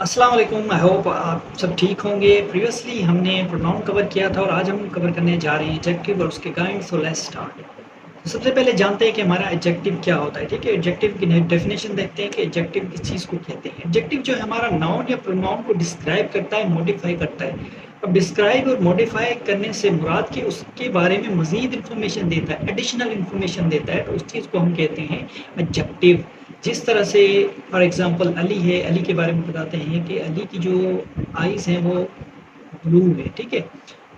अस्सलाम वालेकुम। I hope आप सब ठीक होंगे। प्रीवियसली हमने प्रोनाउन कवर किया था और आज हम कवर करने जा रहे हैं एडजेक्टिव और उसके काइंड। So let's start. तो सबसे पहले जानते हैं कि हमारा एडजेक्टिव क्या होता है। ठीक है, एडजेक्टिव की डेफिनेशन देखते हैं कि एडजेक्टिव किस चीज़ को कहते हैं। एडजेक्टिव जो है हमारा नाउन या प्रोनाउन को डिस्क्राइब करता है, मॉडिफाई करता है। अब डिस्क्राइब और मॉडिफाई करने से मुराद कि उसके बारे में मजीद इंफॉर्मेशन देता है, एडिशनल इंफॉर्मेशन देता है, तो उस चीज़ को हम कहते हैं एडजेक्टिव। जिस तरह से फॉर एग्जांपल अली है, अली के बारे में बताते हैं कि अली की जो आईज़ हैं वो ब्लू है। ठीक है,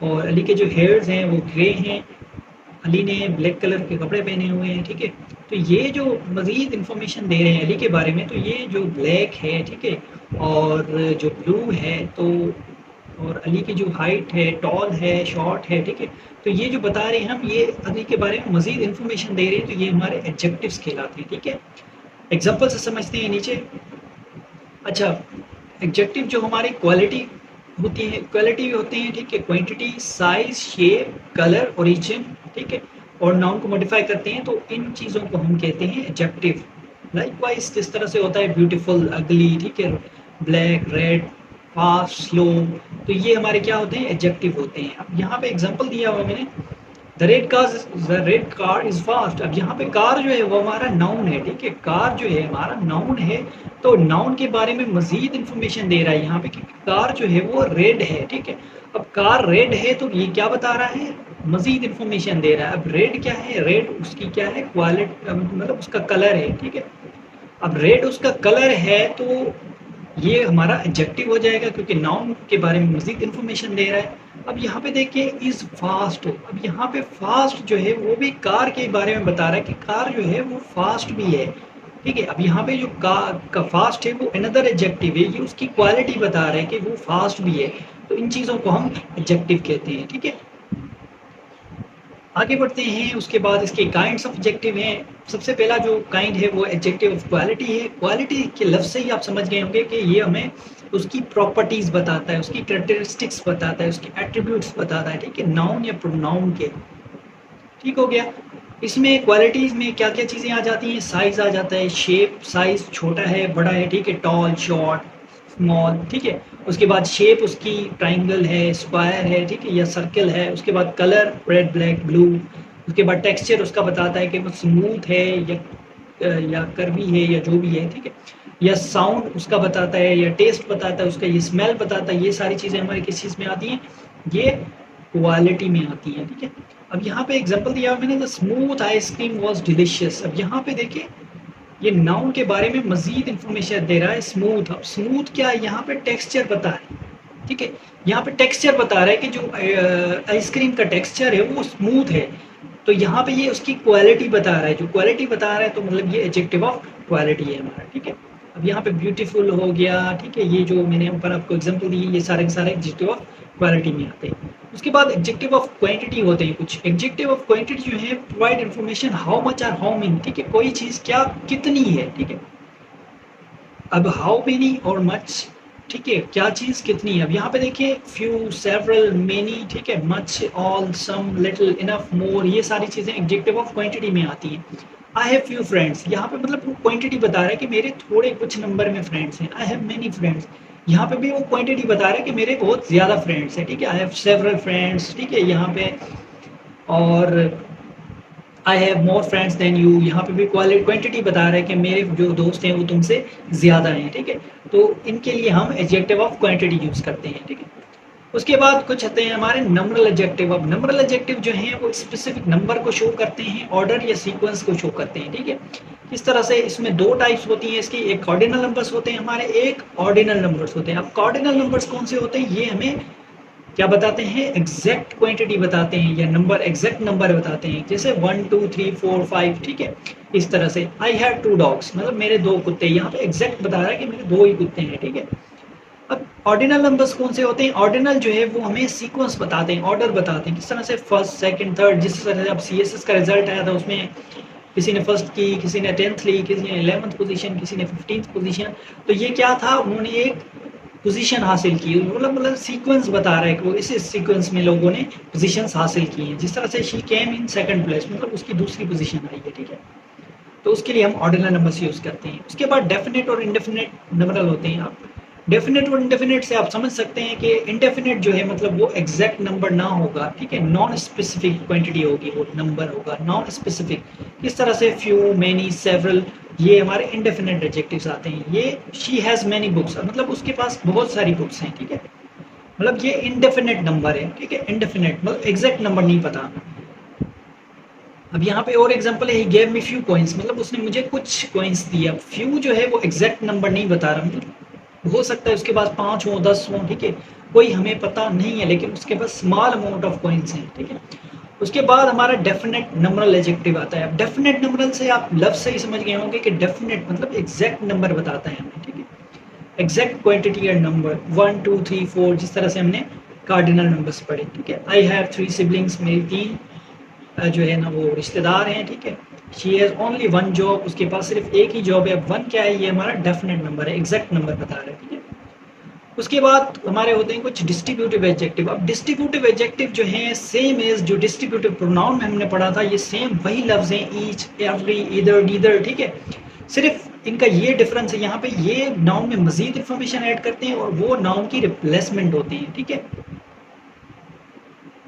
और अली के जो हेयर्स हैं वो ग्रे हैं। अली ने ब्लैक कलर के कपड़े पहने हुए हैं। ठीक है, तो ये जो मज़ीद इंफॉर्मेशन दे रहे हैं अली के बारे में, तो ये जो ब्लैक है, ठीक है, और जो ब्लू है, तो और अली की जो हाइट है, टॉल है, शॉर्ट है, ठीक है, तो ये जो बता रहे हैं हम, ये अली के बारे में मज़ीद इंफॉर्मेशन दे रहे हैं, तो ये हमारे एडजेक्टिव्स कहलाते हैं। ठीक है, एग्जाम्पल से समझते हैं नीचे। अच्छा, एडजेक्टिव जो हमारी क्वालिटी होती है, क्वालिटी होते हैं, ठीक है, quantity, size, shape, colour, origin, ठीक है, और नाउन को मॉडिफाई करते हैं, तो इन चीज़ों को हम कहते हैं एडजेक्टिव। लाइकवाइज जिस तरह से होता है ब्यूटीफुल, अगली, ठीक है, ब्लैक, रेड, फास्ट, स्लो, तो ये हमारे क्या होते हैं, एडजेक्टिव होते हैं। अब यहाँ पे एग्जांपल दिया हुआ मैंने, the red car is fast. अब यहाँ पे कार जो है वो हमारा नाउन है। ठीक है, कार जो है हमारा नाउन है, तो नाउन के बारे में मजीद इंफॉर्मेशन दे रहा है यहाँ पे कि कार जो है वो रेड है। ठीक है, अब कार रेड है तो ये क्या बता रहा है, मजीद इंफॉर्मेशन दे रहा है। अब रेड क्या है, रेड उसकी क्या है, क्वालिटी, मतलब उसका कलर है। ठीक है, अब रेड उसका कलर है, तो ये हमारा एडजेक्टिव हो जाएगा क्योंकि नाउन के बारे में मजीद इंफॉर्मेशन दे रहा है। अब यहाँ पे देखिए इज फास्ट। अब यहाँ पे फास्ट जो है वो भी कार के बारे में बता रहा है कि कार जो है वो फास्ट भी है। ठीक है, अब यहाँ पे जो कार का फास्ट है वो अनदर एडजेक्टिव है, ये उसकी क्वालिटी बता रहा है कि वो फास्ट भी है, तो इन चीज़ों को हम एडजेक्टिव कहते हैं। ठीक है, आगे बढ़ते हैं। उसके बाद इसके काइंड्स ऑफ एडजेक्टिव हैं। सबसे पहला जो काइंड है वो एडजेक्टिव ऑफ क्वालिटी है। क्वालिटी के लफ्ज़ से ही आप समझ गए होंगे कि ये हमें उसकी प्रॉपर्टीज़ बताता है, उसकी कैरेक्टरिस्टिक्स बताता है, उसके एट्रीब्यूट्स बताता है। ठीक है, नाउन या प्रोनाउन के। ठीक हो गया। इसमें क्वालिटीज़ में क्या क्या चीज़ें आ जाती हैं, साइज़ आ जाता है, शेप, साइज़ छोटा है, बड़ा है, ठीक है, टॉल, शॉर्ट, स्मॉल, ठीक है। उसके बाद शेप उसकी ट्राइंगल है, स्क्वायर है, ठीक है, या सर्कल है। उसके बाद कलर रेड, ब्लैक, ब्लू। उसके बाद टेक्सचर उसका बताता है कि वो स्मूथ है या कर्वी है या जो भी है। ठीक है, या साउंड उसका बताता है, या टेस्ट बताता है उसका, ये स्मेल बताता है। ये सारी चीज़ें हमारी किस चीज़ में आती हैं, ये क्वालिटी में आती है। ठीक है, अब यहाँ पे एग्जांपल दिया मैंने, the smooth ice cream was delicious. अब यहाँ पे देखिए ये नाउन के बारे में मजीद इंफॉर्मेशन दे रहा है, स्मूथ। अब स्मूथ क्या है, यहाँ पे टेक्सचर बता रहा है। ठीक है, यहाँ पे टेक्सचर बता रहा है कि जो आइसक्रीम का टेक्सचर है वो स्मूथ है, तो यहाँ पे ये उसकी क्वालिटी बता रहा है। जो क्वालिटी बता रहा है तो मतलब ये एडजेक्टिव ऑफ क्वालिटी है हमारा। ठीक है, अब यहाँ पे ब्यूटीफुल हो गया, ठीक है, ये जो मैंने ऊपर आपको एग्जांपल दी, ये सारे के सारे एडजेक्टिव ऑफ क्वालिटी में आते हैं। उसके बाद एडजेक्टिव ऑफ क्वांटिटी होते हैं कुछ। एडजेक्टिव ऑफ क्वांटिटी जो है प्रोवाइड इन्फॉर्मेशन हाउ मच और हाउ मेनी। ठीक है, कोई चीज़ क्या कितनी है। ठीक है, अब हाउ मेनी और मच, ठीक है, क्या चीज़ कितनी है। अब यहाँ पे देखिए फ्यू, सेवरल, मेनी, ठीक है, मच, ऑल, सम, लिटिल, इनफ, मोर, ये सारी चीज़ें एडजेक्टिव ऑफ क्वांटिटी में आती हैं। आई हैव फ्यू फ्रेंड्स, यहाँ पे मतलब वो क्वांटिटी बता रहा है कि मेरे थोड़े कुछ नंबर में फ्रेंड्स हैं। आई हैव मेनी फ्रेंड्स, यहाँ पे भी वो क्वांटिटी बता रहा है कि मेरे बहुत ज़्यादा फ्रेंड्स हैं। ठीक है, आई हैव सेवरल फ्रेंड्स, ठीक है, यहाँ पे, और I have more friends than you, यहाँ पे भी क्वांटिटी बता रहा है कि मेरे जो दोस्त हैं वो तुमसे ज़्यादा हैं। ठीक है, तो इनके लिए हम एडजेक्टिव ऑफ क्वांटिटी यूज़ करते हैं। ठीक है, उसके बाद कुछ आते हैं हमारे नंबरल एडजेक्टिव। अब नंबरल एडजेक्टिव जो हैं वो स्पेसिफिक नंबर को शो करते हैं, ऑर्डर या सीक्वेंस को शो करते हैं। ठीक है, किस तरह से, इसमें दो टाइप्स होती हैं इसकी, एक कार्डिनल नंबर्स होते हैं हमारे, एक ऑर्डिनल नंबर्स होते हैं। अब कार्डिनल नंबर्स कौन से होते हैं, ये हमें क्या बताते हैं, एग्जैक्ट क्वांटिटी बताते हैं, या नंबर, एग्जैक्ट नंबर बताते हैं, जैसे 1 2 3 4 5। ठीक है, इस तरह से आई हैव 2 डॉग्स, मतलब मेरे 2 कुत्ते, यहाँ पे एग्जैक्ट बता रहा है कि मेरे 2 ही कुत्ते हैं। ठीक है, अब ऑर्डिनल नंबर्स कौन से होते हैं, ऑर्डिनल जो है वो हमें सीक्वेंस बताते हैं, ऑर्डर बताते हैं, किस तरह से फर्स्ट, सेकंड, थर्ड। जिस तरह से अब सीएसएस का रिजल्ट आया था उसमें किसी ने फर्स्ट की, किसी ने 10th ली, किसी ने 11th पोजीशन, किसी ने 15th पोजीशन। तो ये क्या था, उन्होंने एक पोजीशन हासिल की, मतलब सीक्वेंस बता रहा है कि वो इस सीक्वेंस में लोगों ने पोजीशंस हासिल की हैं। जिस तरह से she came in second place, मतलब उसकी दूसरी पोजीशन आई है। ठीक है, तो उसके लिए हम ऑर्डिनल नंबर्स यूज़ करते हैं। उसके बाद डेफिनेट और इंडेफिनेट नंबरल होते हैं। आप डेफिनेट और इंडेफिनेट से आप समझ सकते हैं कि इंडेफिनेट जो है मतलब वो एग्जैक्ट नंबर ना होगा, ठीक है, नॉन स्पेसिफिक क्वांटिटी होगी, वो नंबर होगा नॉन स्पेसिफिक। किस तरह से फ्यू, मैनी, सेवरल, ये हमारे इंडेफिनेट एडजेक्टिव्स आते हैं। ये शी हैज़ मैनी बुक्स, मतलब उसके पास बहुत सारी बुक्स हैं, ठीक है, मतलब ये इंडेफिनेट नंबर है, ठीक है, इंडेफिनेट मतलब एग्जैक्ट नंबर नहीं पता। अब यहाँ पे और एग्जांपल है, he gave me few coins, मतलब उसने मुझे कुछ कॉइन्स दिया। फ्यू जो है वो एग्जैक्ट नंबर नहीं बता रहा, मतलब हो सकता है उसके पास 5 हो, 10 हो, ठीक है, कोई हमें पता नहीं है, लेकिन उसके पास स्मॉल अमाउंट ऑफ कॉइन्स हैं, ठीक है। उसके बाद हमारा डेफिनेट नंबरल एडजेक्टिव आता है। अब डेफिनेट नंबरल से आप लफ्ज से ही समझ गए होंगे कि डेफिनेट मतलब एग्जैक्ट नंबर बताता है हमें, ठीक है, एग्जैक्ट क्वांटिटी या नंबर 1 2 3 4, जिस तरह से हमने कार्डिनल नंबर्स पढ़े, ठीक है। आई हैव 3 सिबलिंग्स, मेरी 3 जो है ना वो रिश्तेदार हैं, ठीक है। She has only one job, उसके पास सिर्फ एक ही जॉब है। अब वन क्या है, ये हमारा डेफिनेट नंबर है, एग्जैक्ट नंबर बता रहा है, ठीक है। उसके बाद हमारे होते हैं कुछ डिस्ट्रीब्यूटिव एडजेक्टिव। अब डिस्ट्रीब्यूटिव एडजेक्टिव जो हैं सेम एज जो डिस्ट्रीब्यूटिव प्रोनाउन में हमने पढ़ा था, ये सेम वही लफ्ज हैं, ईच, एवरी, इधर, नीदर, ठीक है। सिर्फ इनका ये डिफरेंस है, यहाँ पे ये नाउन में मजीद इंफॉर्मेशन ऐड करते हैं और वो नाउन की रिप्लेसमेंट होते हैं, ठीक है,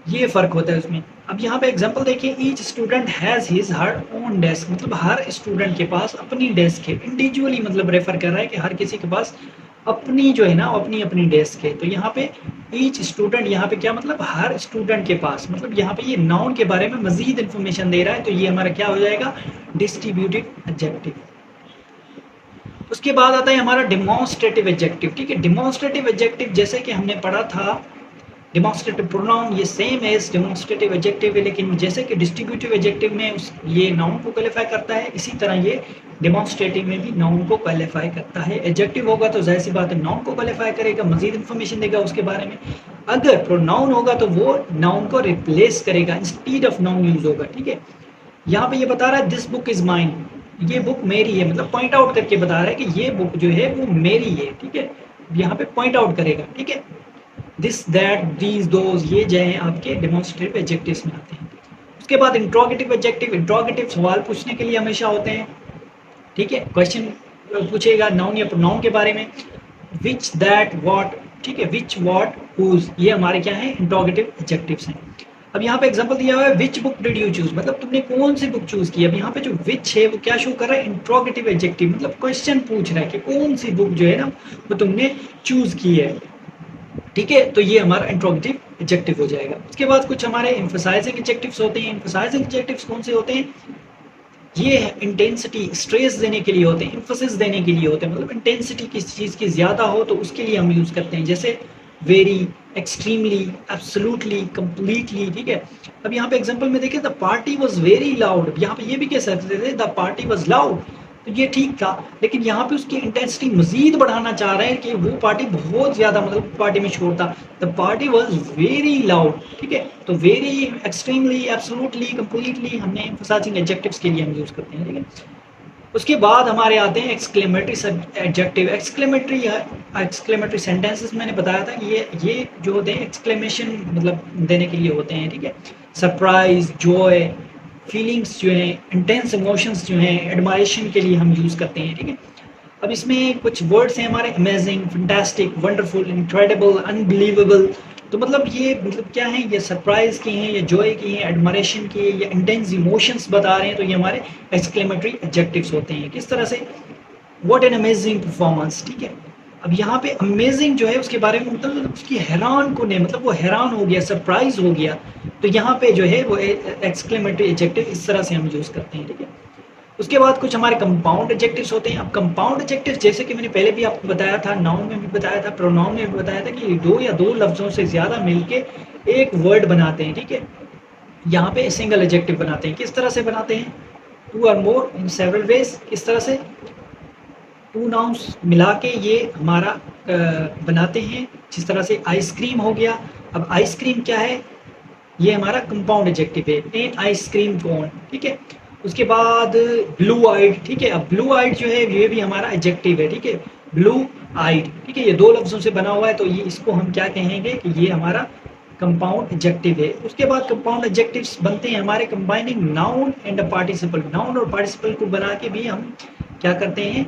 ये फर्क होता है उसमें। अब यहाँ पे एग्जांपल देखिए, each student has his her own desk, मतलब हर स्टूडेंट के पास अपनी डेस्क है। इंडिविजुअली मतलब रेफर कर रहा है कि हर किसी के पास अपनी जो है ना अपनी अपनी डेस्क है। तो यहाँ पे ईच स्टूडेंट, यहाँ पे क्या मतलब हर स्टूडेंट के पास, मतलब यहाँ पे ये नाउन के बारे में मजीद इन्फॉर्मेशन दे रहा है, तो ये हमारा क्या हो जाएगा, डिस्ट्रीब्यूटिव एडजेक्टिव। उसके बाद आता है हमारा डिमॉन्स्ट्रेटिव एडजेक्टिव, ठीक है। डिमॉन्स्ट्रेटिव एडजेक्टिव जैसे कि हमने पढ़ा था, डिमॉन्स्ट्रेटिव प्रोनाउन ये सेम है डिमॉन्स्ट्रेटिव एडजेक्टिव है, लेकिन जैसे कि डिस्ट्रीब्यूटिव एडजेक्टिव में उस ये नाउन को क्वालिफाई करता है, इसी तरह ये डिमॉन्स्ट्रेटिव में भी नाउन को क्वालिफाई करता है। एडजेक्टिव होगा तो जाहिर सी बात है नाउन को क्वालिफाई करेगा, मजीद इन्फॉर्मेशन देगा उसके बारे में। अगर प्रोनाउन होगा तो वो नाउन को रिप्लेस करेगा, इंस्टीड ऑफ नाउन यूज होगा, ठीक है। यहाँ पे ये बता रहा है दिस बुक इज माइन, ये बुक मेरी है, मतलब पॉइंट आउट करके बता रहा है कि ये बुक जो है वो मेरी है, ठीक है, यहाँ पे पॉइंट आउट करेगा, ठीक है। दिस, दैट, दीज, दोज, ये जो है आपके डेमोन्स्ट्रेटिव एडजेक्टिव्स में आते हैं। उसके बाद इंट्रोगेटिव एडजेक्टिव, इंट्रोगेटिव सवाल पूछने के लिए हमेशा होते हैं, ठीक है, क्वेश्चन पूछेगा नाउन या प्रोनाउन के बारे में। विच, दैट, व्हाट, ठीक है, विच, व्हाट, हुज, ये हमारे क्या है, इंट्रोगेटिव एडजेक्टिव्स हैं। अब यहाँ पे एग्जांपल दिया हुआ है, which book did you choose, मतलब तुमने कौन सी बुक चूज की। अब यहाँ पे जो विच है वो क्या शो कर रहा है, इंट्रोगेटिव एडजेक्टिव, मतलब क्वेश्चन पूछ रहा है कि कौन सी बुक जो है ना वो तुमने चूज की है, ठीक है। तो ये हमारा इंट्रोगेटिव एडजेक्टिव हो जाएगा। उसके बाद कुछ हमारे एम्फसाइजिंग एडजेक्टिव्स होते हैं। एम्फसाइजिंग एडजेक्टिव्स कौन से होते हैं, ये इंटेंसिटी, स्ट्रेस देने के लिए होते हैं, एम्फोसिस देने के लिए होते हैं, मतलब इंटेंसिटी किसी चीज़ की ज़्यादा हो तो उसके लिए हम यूज़ करते हैं, जैसे वेरी, एक्सट्रीमली, एब्सोल्युटली, कंप्लीटली, ठीक है। अब यहाँ पे एग्जांपल में देखें, the party was very loud, यहाँ पे ये भी कह सकते थे द पार्टी वाज लाउड, तो ये ठीक था, लेकिन यहाँ पे उसकी इंटेंसिटी मजीद बढ़ाना चाह रहे हैं कि वो पार्टी बहुत ज़्यादा, मतलब पार्टी में शोर था, the party was very loud, ठीक है। तो वेरी, एक्सट्रीमली, एब्सोल्युटली, कंप्लीटली हमने एम्फसाइजिंग एडजेक्टिव्स के लिए हम यूज़ करते हैं, ठीक है। उसके बाद हमारे आते हैं एक्सक्लेमेटरी एडजेक्टिव। एक्सक्लेमेटरी सेंटेंसेस मैंने बताया था कि ये जो होते हैं एक्सक्लेमेशन मतलब देने के लिए होते हैं, ठीक है। सरप्राइज, जॉय, फीलिंग्स जो हैं, इंटेंस इमोशंस जो हैं, एडमायरेशन के लिए हम यूज़ करते हैं, ठीक है। अब इसमें कुछ वर्ड्स हैं हमारे, amazing, fantastic, wonderful, incredible, unbelievable, तो मतलब ये मतलब क्या है, ये सरप्राइज की हैं, या जॉय की हैं, एडमायरेशन की है, या इंटेंस इमोशंस बता रहे हैं, तो ये हमारे एक्सक्लेमेटरी एडजेक्टिव्स होते हैं। किस तरह से, व्हाट एन अमेजिंग परफॉर्मेंस, ठीक है। अब यहाँ पे अमेजिंग जो है उसके बारे में मतलब उसकी हैरान कुन है, मतलब वो हैरान हो गया, सरप्राइज हो गया, तो यहाँ पे जो है वो एक्सक्लेमेटरी एडजेक्टिव इस तरह से हम यूज़ करते हैं, ठीक है। उसके बाद कुछ हमारे कंपाउंड एडजेक्टिव्स होते हैं। अब कंपाउंड एडजेक्टिव्स जैसे कि मैंने पहले भी आपको बताया था, नाउन में भी बताया था, प्रोनाउन में भी बताया था, कि दो या दो लफ्जों से ज़्यादा मिलके एक वर्ड बनाते हैं, ठीक है। यहाँ पे सिंगल एडजेक्टिव बनाते हैं। किस तरह से बनाते हैं, टू और मोर इन सेवरल वेज। किस तरह से, टू नाउन्स मिला के ये हमारा बनाते हैं, जिस तरह से आइसक्रीम हो गया। अब आइसक्रीम क्या है, ये हमारा कंपाउंड एडजेक्टिव है, एन आइसक्रीम कोन, ठीक है। उसके बाद ब्लू आइड, ठीक है। अब ब्लू आइड जो है ये भी हमारा एडजेक्टिव है, ठीक है, ब्लू आइड, ठीक है। ये दो लफ्जों से बना हुआ है, तो ये इसको हम क्या कहेंगे कि ये हमारा कंपाउंड एडजेक्टिव है। उसके बाद कंपाउंड एडजेक्टिव्स बनते हैं हमारे combining noun and participle. Noun और पार्टिसिपल को बना के भी हम क्या करते हैं,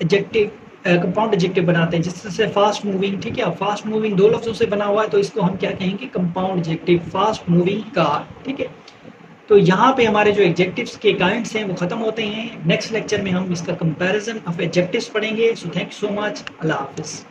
एडजेक्टिव कंपाउंड एडजेक्टिव बनाते हैं, जिससे फास्ट मूविंग, ठीक है, फास्ट मूविंग दो लफ्जों से बना हुआ है तो इसको हम क्या कहेंगे, compound adjective, fast moving car, ठीक है। तो यहाँ पे हमारे जो एडजेक्टिव्स के काइंड्स हैं वो खत्म होते हैं। नेक्स्ट लेक्चर में हम इसका कंपैरिजन ऑफ एडजेक्टिव्स पढ़ेंगे। So thank you so much, Allah Hafiz.